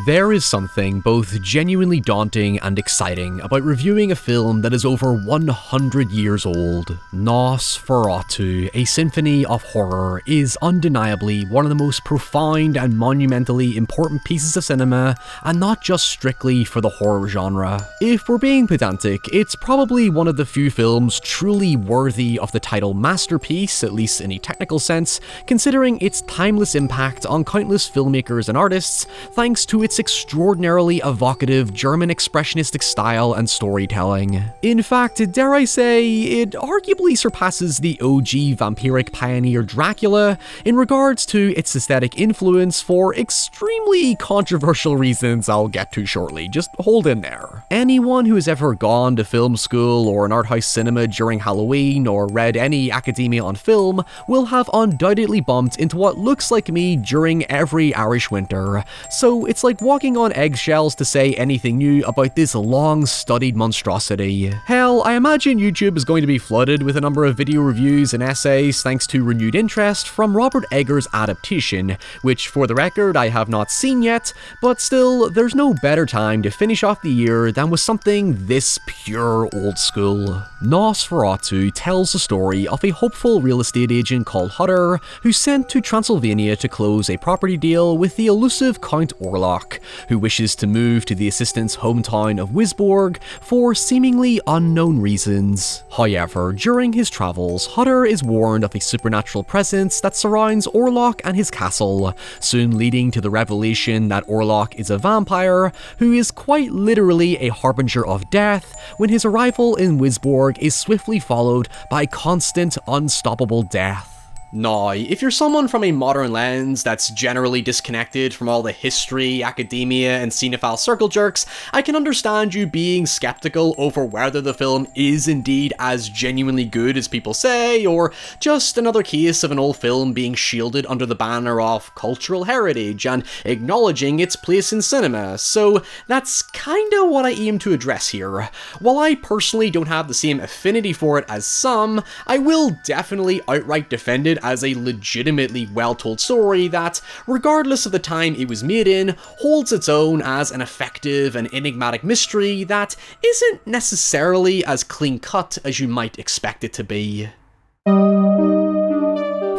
There is something both genuinely daunting and exciting about reviewing a film that is over 100 years old. NOSFERATU, A Symphony of Horror, is undeniably one of the most profound and monumentally important pieces of cinema, and not just strictly for the horror genre. If we're being pedantic, it's probably one of the few films truly worthy of the title masterpiece, at least in a technical sense, considering its timeless impact on countless filmmakers and artists, thanks to its extraordinarily evocative German expressionistic style and storytelling. In fact, dare I say, it arguably surpasses the OG vampiric pioneer Dracula in regards to its aesthetic influence for extremely controversial reasons I'll get to shortly, just hold in there. Anyone who has ever gone to film school or an art house cinema during Halloween or read any academia on film will have undoubtedly bumped into what looks like me during every Irish winter, so it's like walking on eggshells to say anything new about this long-studied monstrosity. Hell, I imagine YouTube is going to be flooded with a number of video reviews and essays thanks to renewed interest from Robert Eggers' adaptation, which for the record I have not seen yet, but still, there's no better time to finish off the year than with something this pure old school. NOSFERATU tells the story of a hopeful real estate agent called Hutter who's sent to Transylvania to close a property deal with the elusive Count Orlock, who wishes to move to the assistant's hometown of Wisborg for seemingly unknown reasons. However, during his travels, Hutter is warned of a supernatural presence that surrounds Orlock and his castle, soon leading to the revelation that Orlock is a vampire who is quite literally a harbinger of death when his arrival in Wisborg is swiftly followed by constant, unstoppable death. Now, if you're someone from a modern lens that's generally disconnected from all the history, academia, and cinephile circle jerks, I can understand you being skeptical over whether the film is indeed as genuinely good as people say, or just another case of an old film being shielded under the banner of cultural heritage and acknowledging its place in cinema, so that's kinda what I aim to address here. While I personally don't have the same affinity for it as some, I will definitely outright defend it as a legitimately well-told story that, regardless of the time it was made in, holds its own as an effective and enigmatic mystery that isn't necessarily as clean-cut as you might expect it to be.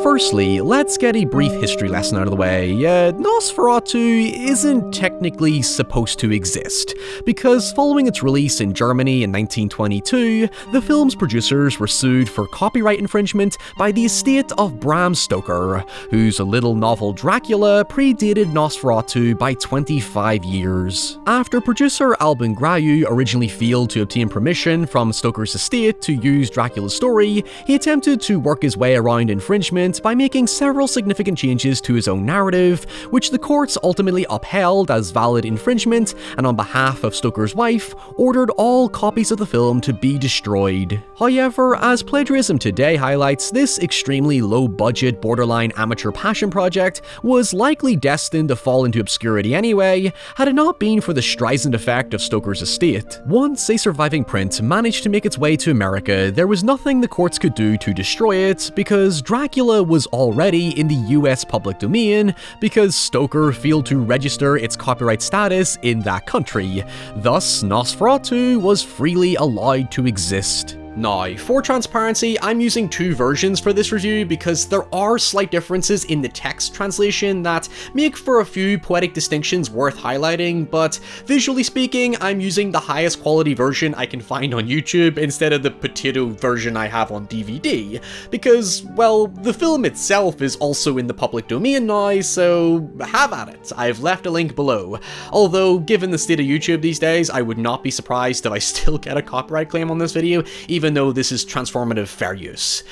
Firstly, let's get a brief history lesson out of the way. NOSFERATU isn't technically supposed to exist, because following its release in Germany in 1922, the film's producers were sued for copyright infringement by the estate of Bram Stoker, whose little novel Dracula predated NOSFERATU by 25 years. After producer Alban Grayu originally failed to obtain permission from Stoker's estate to use Dracula's story, he attempted to work his way around infringement by making several significant changes to his own narrative, which the courts ultimately upheld as valid infringement, and on behalf of Stoker's wife, ordered all copies of the film to be destroyed. However, as plagiarism today highlights, this extremely low-budget, borderline amateur passion project was likely destined to fall into obscurity anyway, had it not been for the Streisand effect of Stoker's estate. Once a surviving print managed to make its way to America, there was nothing the courts could do to destroy it, because Dracula was already in the US public domain because Stoker failed to register its copyright status in that country. Thus, NOSFERATU was freely allowed to exist. Now, for transparency, I'm using two versions for this review because there are slight differences in the text translation that make for a few poetic distinctions worth highlighting, but visually speaking, I'm using the highest quality version I can find on YouTube instead of the potato version I have on DVD, because, well, the film itself is also in the public domain now, so have at it. I've left a link below. Although, given the state of YouTube these days, I would not be surprised if I still get a copyright claim on this video, even though this is transformative fair use.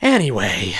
Anyway.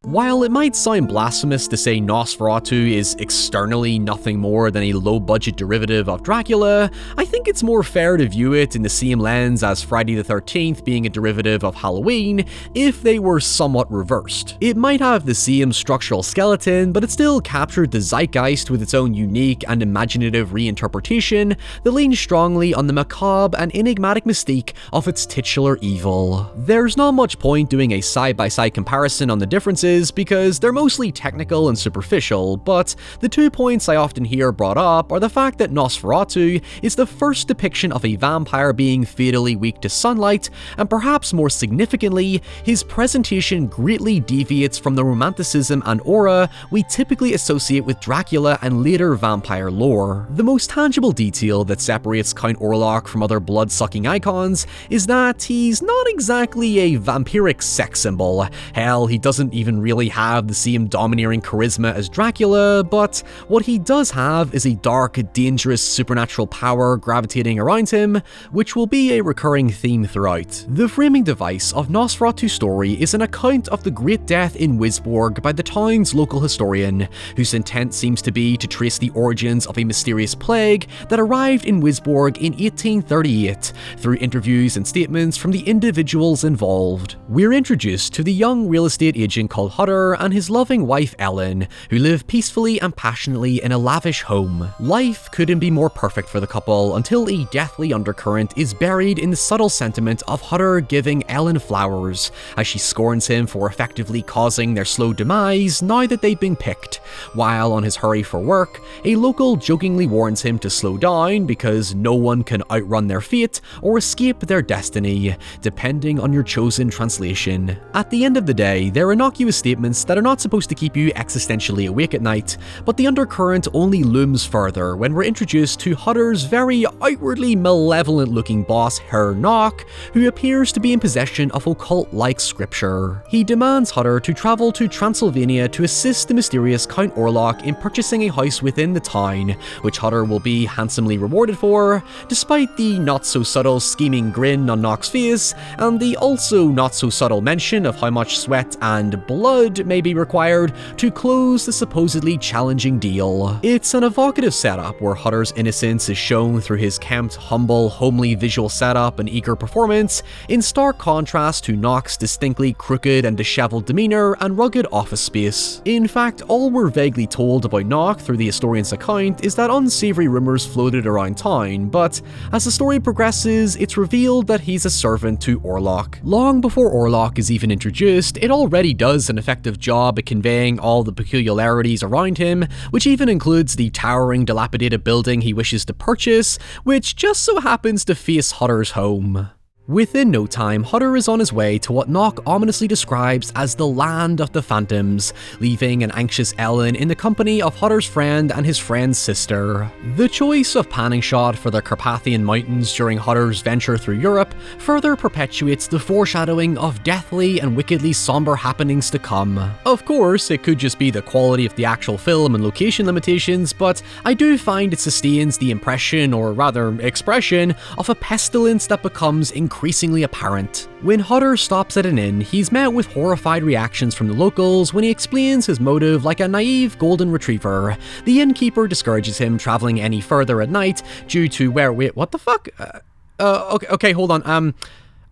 While it might sound blasphemous to say NOSFERATU is externally nothing more than a low-budget derivative of Dracula, I think it's more fair to view it in the same lens as Friday the 13th being a derivative of Halloween if they were somewhat reversed. It might have the same structural skeleton, but it still captured the zeitgeist with its own unique and imaginative reinterpretation that leans strongly on the macabre and enigmatic mystique of its titular evil. There's not much point doing a side-by-side comparison on the differences, is because they're mostly technical and superficial, but the 2 points I often hear brought up are the fact that NOSFERATU is the first depiction of a vampire being fatally weak to sunlight, and perhaps more significantly, his presentation greatly deviates from the romanticism and aura we typically associate with Dracula and later vampire lore. The most tangible detail that separates Count Orlock from other blood-sucking icons is that he's not exactly a vampiric sex symbol. Hell, he doesn't even really have the same domineering charisma as Dracula, but what he does have is a dark, dangerous supernatural power gravitating around him, which will be a recurring theme throughout. The framing device of NOSFERATU's story is an account of the Great Death in Wisborg by the town's local historian, whose intent seems to be to trace the origins of a mysterious plague that arrived in Wisborg in 1838 through interviews and statements from the individuals involved. We're introduced to the young real estate agent called Hutter and his loving wife Ellen, who live peacefully and passionately in a lavish home. Life couldn't be more perfect for the couple until a deathly undercurrent is buried in the subtle sentiment of Hutter giving Ellen flowers, as she scorns him for effectively causing their slow demise now that they've been picked. While on his hurry for work, a local jokingly warns him to slow down because no one can outrun their fate or escape their destiny, depending on your chosen translation. At the end of the day, they're innocuous statements that are not supposed to keep you existentially awake at night, but the undercurrent only looms further when we're introduced to Hutter's very outwardly malevolent-looking boss, Herr Nock, who appears to be in possession of occult-like scripture. He demands Hutter to travel to Transylvania to assist the mysterious Count Orlock in purchasing a house within the town, which Hutter will be handsomely rewarded for, despite the not-so-subtle scheming grin on Nock's face, and the also not-so-subtle mention of how much sweat and blood may be required to close the supposedly challenging deal. It's an evocative setup where Hutter's innocence is shown through his kempt, humble, homely visual setup and eager performance, in stark contrast to Nock's distinctly crooked and disheveled demeanor and rugged office space. In fact, all we're vaguely told about Nock through the historian's account is that unsavory rumors floated around town, but as the story progresses, it's revealed that he's a servant to Orlock. Long before Orlock is even introduced, it already does an effective job at conveying all the peculiarities around him, which even includes the towering, dilapidated building he wishes to purchase, which just so happens to face Hutter's home. Within no time, Hutter is on his way to what Nock ominously describes as the land of the phantoms, leaving an anxious Ellen in the company of Hutter's friend and his friend's sister. The choice of panning shot for the Carpathian Mountains during Hutter's venture through Europe further perpetuates the foreshadowing of deathly and wickedly somber happenings to come. Of course, it could just be the quality of the actual film and location limitations, but I do find it sustains the impression, or rather expression, of a pestilence that becomes increasingly apparent. When Hutter stops at an inn, he's met with horrified reactions from the locals when he explains his motive like a naive golden retriever. The innkeeper discourages him traveling any further at night due to wait, what the fuck? Okay, hold on,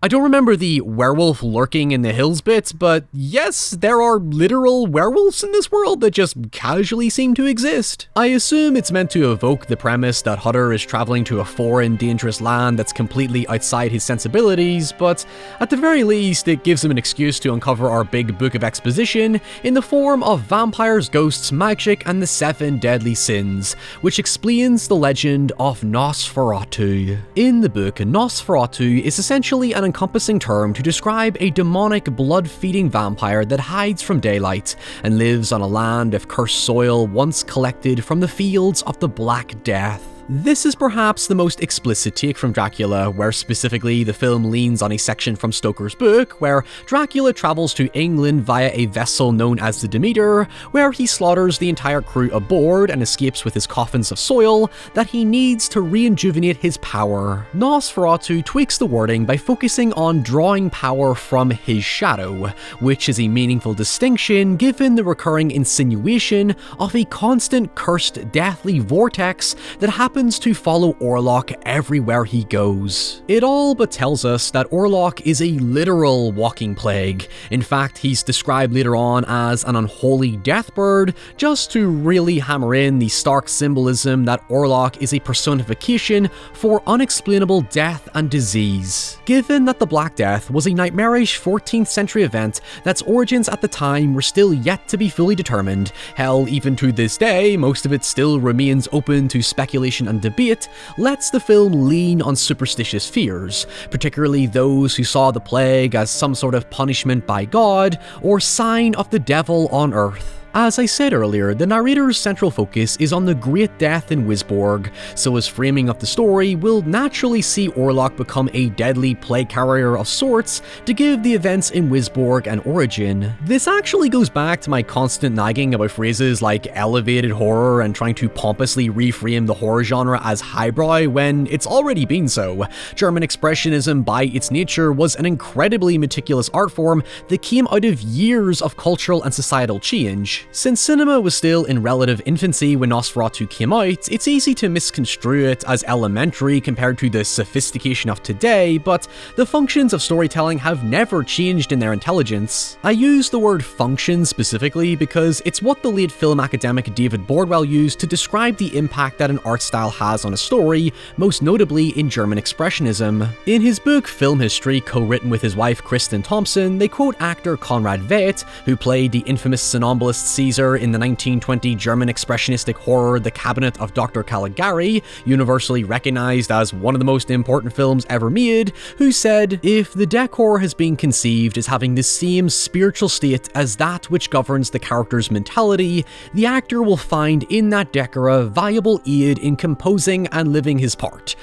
I don't remember the werewolf lurking in the hills bit, but yes, there are literal werewolves in this world that just casually seem to exist. I assume it's meant to evoke the premise that Hutter is traveling to a foreign, dangerous land that's completely outside his sensibilities, but at the very least, it gives him an excuse to uncover our big book of exposition in the form of vampires, ghosts, magic, and the 7 deadly sins, which explains the legend of NOSFERATU. In the book, NOSFERATU is essentially an encompassing term to describe a demonic, blood-feeding vampire that hides from daylight and lives on a land of cursed soil once collected from the fields of the Black Death. This is perhaps the most explicit take from Dracula, where specifically the film leans on a section from Stoker's book, where Dracula travels to England via a vessel known as the Demeter, where he slaughters the entire crew aboard and escapes with his coffins of soil that he needs to rejuvenate his power. NOSFERATU tweaks the wording by focusing on drawing power from his shadow, which is a meaningful distinction given the recurring insinuation of a constant cursed deathly vortex that happens happens to follow Orlock everywhere he goes. It all but tells us that Orlock is a literal walking plague. In fact, he's described later on as an unholy death bird, just to really hammer in the stark symbolism that Orlock is a personification for unexplainable death and disease. Given that the Black Death was a nightmarish 14th century event that's origins at the time were still yet to be fully determined, hell, even to this day, most of it still remains open to speculation and debate, lets the film lean on superstitious fears, particularly those who saw the plague as some sort of punishment by God or sign of the devil on earth. As I said earlier, the narrator's central focus is on the Great Death in Wisborg, so his framing of the story will naturally see Orlock become a deadly plague carrier of sorts to give the events in Wisborg an origin. This actually goes back to my constant nagging about phrases like elevated horror and trying to pompously reframe the horror genre as highbrow when it's already been so. German expressionism by its nature was an incredibly meticulous art form that came out of years of cultural and societal change. Since cinema was still in relative infancy when NOSFERATU came out, it's easy to misconstrue it as elementary compared to the sophistication of today, but the functions of storytelling have never changed in their intelligence. I use the word function specifically because it's what the late film academic David Bordwell used to describe the impact that an art style has on a story, most notably in German expressionism. In his book Film History, co-written with his wife KRISTIN Thompson, they quote actor Konrad Veidt, who played the infamous somnambulist Caesar in the 1920 German expressionistic horror The Cabinet of Dr. Caligari, universally recognized as one of the most important films ever made, who said, "If the decor has been conceived as having the same spiritual state as that which governs the character's mentality, the actor will find in that decor a valuable aid in composing and living his part."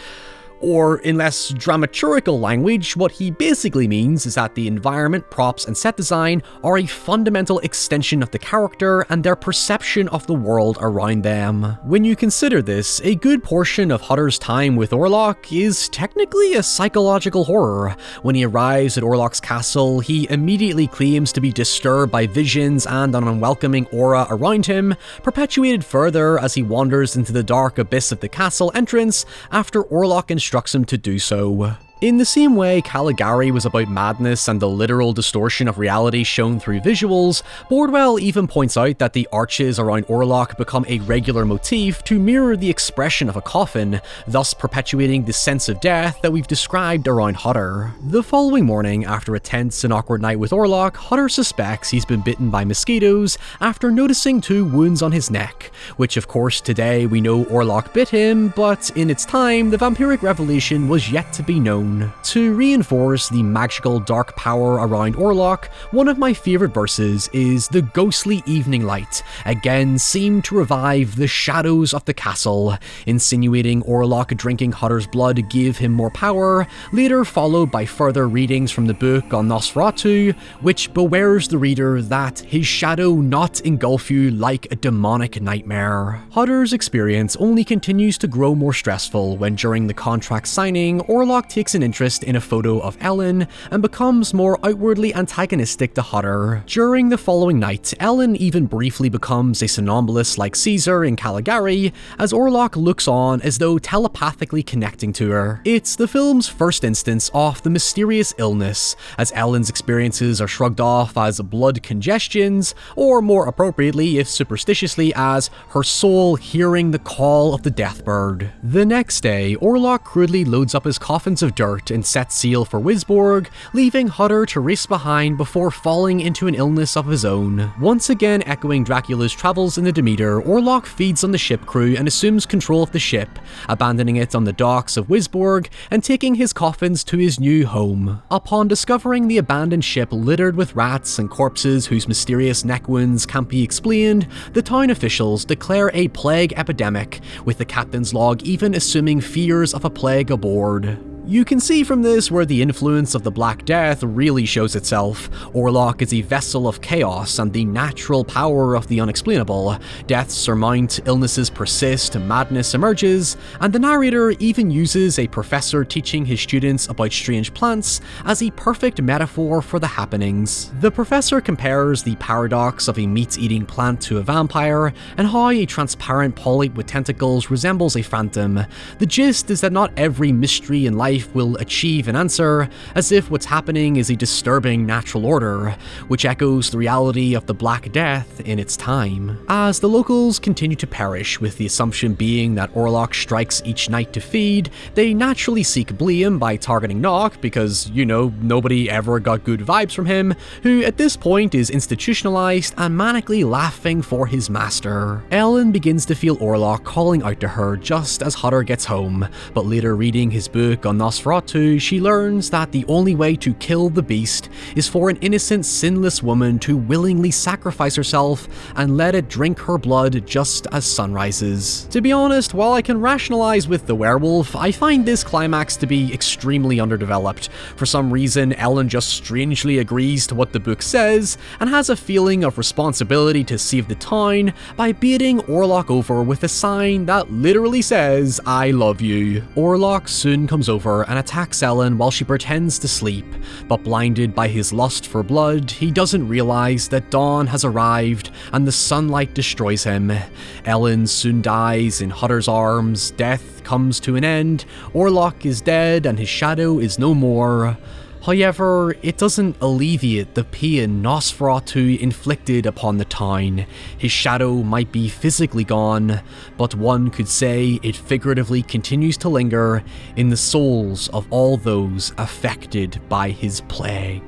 Or, in less dramaturgical language, what he basically means is that the environment, props, and set design are a fundamental extension of the character and their perception of the world around them. When you consider this, a good portion of Hutter's time with Orlock is technically a psychological horror. When he arrives at Orlock's castle, he immediately claims to be disturbed by visions and an unwelcoming aura around him, perpetuated further as he wanders into the dark abyss of the castle entrance after Orlock instructs him to do so. In the same way Caligari was about madness and the literal distortion of reality shown through visuals, Bordwell even points out that the arches around Orlock become a regular motif to mirror the expression of a coffin, thus perpetuating the sense of death that we've described around Hutter. The following morning, after a tense and awkward night with Orlock, Hutter suspects he's been bitten by mosquitoes after noticing 2 wounds on his neck, which of course today we know Orlock bit him, but in its time the vampiric revelation was yet to be known. To reinforce the magical dark power around Orlock, one of my favourite verses is "The ghostly evening light again seemed to revive the shadows of the castle," insinuating Orlock drinking Hutter's blood gave him more power, later followed by further readings from the book on NOSFERATU, which bewares the reader that his shadow not engulf you like a demonic nightmare. Hutter's experience only continues to grow more stressful when during the contract signing, Orlock takes an interest in a photo of Ellen and becomes more outwardly antagonistic to Hutter. During the following night, Ellen even briefly becomes a somnambulist like Caesar in Caligari, as Orlock looks on as though telepathically connecting to her. It's the film's first instance of the mysterious illness, as Ellen's experiences are shrugged off as blood congestions, or more appropriately, if superstitiously, as her soul hearing the call of the deathbird. The next day, Orlock crudely loads up his coffins of dirt and sets sail for Wisborg, leaving Hutter to race behind before falling into an illness of his own. Once again echoing Dracula's travels in the Demeter, Orlock feeds on the ship crew and assumes control of the ship, abandoning it on the docks of Wisborg and taking his coffins to his new home. Upon discovering the abandoned ship littered with rats and corpses whose mysterious neck wounds can't be explained, the town officials declare a plague epidemic, with the captain's log even assuming fears of a plague aboard. You can see from this where the influence of the Black Death really shows itself. Orlock is a vessel of chaos and the natural power of the unexplainable. Deaths surmount, illnesses persist, madness emerges, and the narrator even uses a professor teaching his students about strange plants as a perfect metaphor for the happenings. The professor compares the paradox of a meat-eating plant to a vampire, and how a transparent polyp with tentacles resembles a phantom. The gist is that not every mystery in life will achieve an answer, as if what's happening is a disturbing natural order, which echoes the reality of the Black Death in its time. As the locals continue to perish, with the assumption being that Orlock strikes each night to feed, they naturally seek blame by targeting Nock because, you know, nobody ever got good vibes from him, who at this point is institutionalized and manically laughing for his master. Ellen begins to feel Orlock calling out to her just as Hutter gets home, but later reading his book on NOSFERATU, she learns that the only way to kill the beast is for an innocent, sinless woman to willingly sacrifice herself and let it drink her blood just as sun rises. To be honest, while I can rationalize with the werewolf, I find this climax to be extremely underdeveloped. For some reason, Ellen just strangely agrees to what the book says and has a feeling of responsibility to save the town by beating Orlock over with a sign that literally says, "I love you." Orlock soon comes over and attacks Ellen while she pretends to sleep, but blinded by his lust for blood, he doesn't realize that dawn has arrived and the sunlight destroys him. Ellen soon dies in Hutter's arms, death comes to an end, Orlock is dead and his shadow is no more. However, it doesn't alleviate the pain NOSFERATU inflicted upon the town. His shadow might be physically gone, but one could say it figuratively continues to linger in the souls of all those affected by his plague.